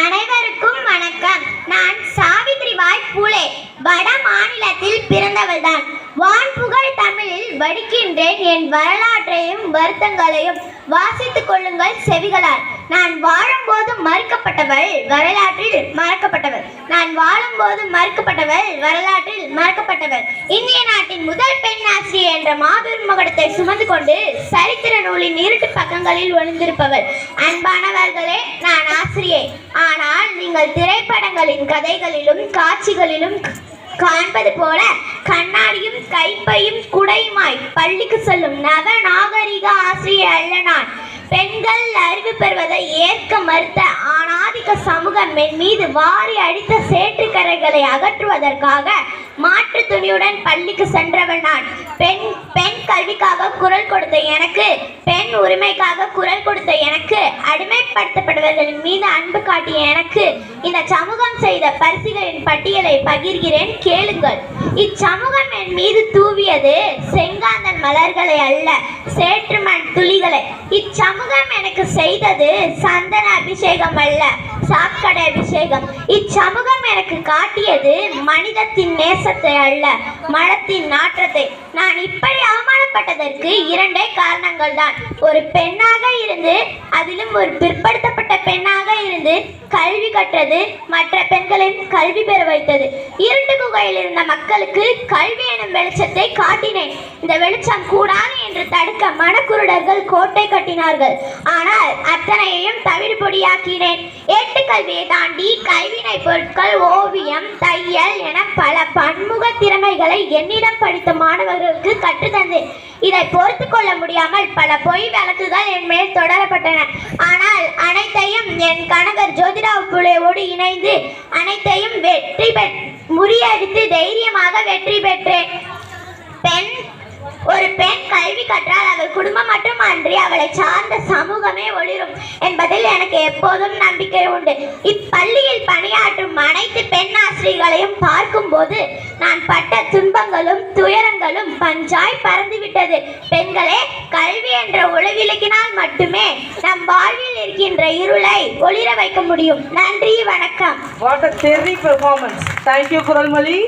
அனைவருக்கும் வணக்கம். நான் சாவித்ரிபாய் பூலே வட மாநிலத்தில் பிறந்தவள்தான். வான்புகழ் தமிழில் வடிக்கின்றேன் என் வரலாற்றையும் வருத்தங்களையும். வாசித்துக் கொள்ளுங்கள் செவிகளால். நான் வாழும்போது மறுக்கப்பட்டவள், வரலாற்றில் மறக்கப்பட்டவள். நான் வாழும்போது மறுக்கப்பட்டவள், வரலாற்றில் மறக்கப்பட்டவள். இந்திய நாட்டின் முதல் பெண் ஆசிரியர் என்ற மாபெரும் மகுடத்தை சுமந்து கொண்டு சரித்திர நூலின் இருட்டு பக்கங்களில் ஒளிந்திருப்பவள். அன்பானவர்களே, நான் ஆசிரியை. ஆனால் நீங்கள் திரைப்படங்களின் கதைகளிலும் காட்சிகளிலும் காண்பது போல கண்ணாடியும் கைப்பையும் குடையுமாய் பள்ளிக்கு செல்லும் நவ நாகரிக ஆசிரியர் அல்ல நான். பெண்கள் அறிவு பெறுவதை ஏற்க மறுத்த ஆணாதிக்க சமூகம் என் மீது வாரி அடித்த சேற்றுக்கரைகளை அகற்றுவதற்காக மாற்று துணியுடன் பள்ளிக்கு சென்றவன் நான். பெண் கல்விக்காக குரல் கொடுத்த எனக்கு, பெண் உரிமைக்காக குரல் கொடுத்த எனக்கு, அடிமைப்படுத்தப்படுவர்களின் மீது அன்பு காட்டிய எனக்கு இந்த சமூகம் செய்த பரிசுகளின் பட்டியலை பகிர்கிறேன், கேளுங்கள். இச்சமூகம் என் மீது தூவியது செங்காந்தன் மலர்களை அல்ல, சேற்றுமண் துளிகளை. இச்சமூகம் எனக்கு செய்தது சந்தன அபிஷேகம் அல்ல, சாக்கடை அபிஷேகம். இச்சமூகம் எனக்கு காட்டியது மனிதத்தின் நேசத்தை அல்ல, மனத்தின் நாற்றத்தை. நான் இப்படி அவமானப்பட்டதற்கு இரண்டே காரணங்கள் தான். ஒரு பெண்ணாக இருந்து, அதிலும் ஒரு பிற்படுத்தப்பட்ட பெண்ணாக இருந்து கல்வி கற்றது மற்ற பெண்களின் கல்வி பெற வைத்தது. இருட்டு குகையில் இருந்த மக்களுக்கு கல்வி எனும் வெளிச்சத்தை காட்டினேன். இந்த வெளிச்சம் கூடாது என்று தடுக்க மனக்குருடர்கள் கோட்டை கட்டினார்கள். ஆனால் அத்தனையையும் தவிடு பொடியாக்கினேன். ஏட்டுக்கல்வியை தாண்டி கைவினை பொருட்கள், ஓவியம், தையல் என பல பன்முக திறமைகளை என்னிடம் படித்த மாணவர்களுக்கு கற்றுத்தந்தேன். இதை பொறுத்து கொள்ள முடியாமல் பல பொய் வழக்குகள் என் மேல் தொடரப்பட்டன. ஆனால் அனைத்தையும் என் கணவர் ஜோதிராவ் புலேவோடு இணைந்து அனைத்தையும் முறியடித்து தைரியமாக வெற்றி பெற்றேன். ஒரு பெண் கல்வி கற்றால் அவள் குடும்பம் மட்டுமன்றி அவளை சார்ந்த சமூகமே ஒளிரும் என்பதில் எனக்கு எப்போதும் நம்பிக்கை உண்டு. இப்பள்ளியில் பணியாற்றும் அனைத்து பெண் ஆசிரியர்களையும் பார்க்கும் போது நான் பட்ட துன்பங்களும் துயரங்களும் பஞ்சாய் பறந்துவிட்டது. பெண்களே, கல்வி என்ற ஒளிவிளக்கினால் மட்டுமே நம் வாழ்வில் இருக்கின்ற இருளை ஒளிர வைக்க முடியும். நன்றி, வணக்கம். What a terrific performance. Thank you, Kuralmali.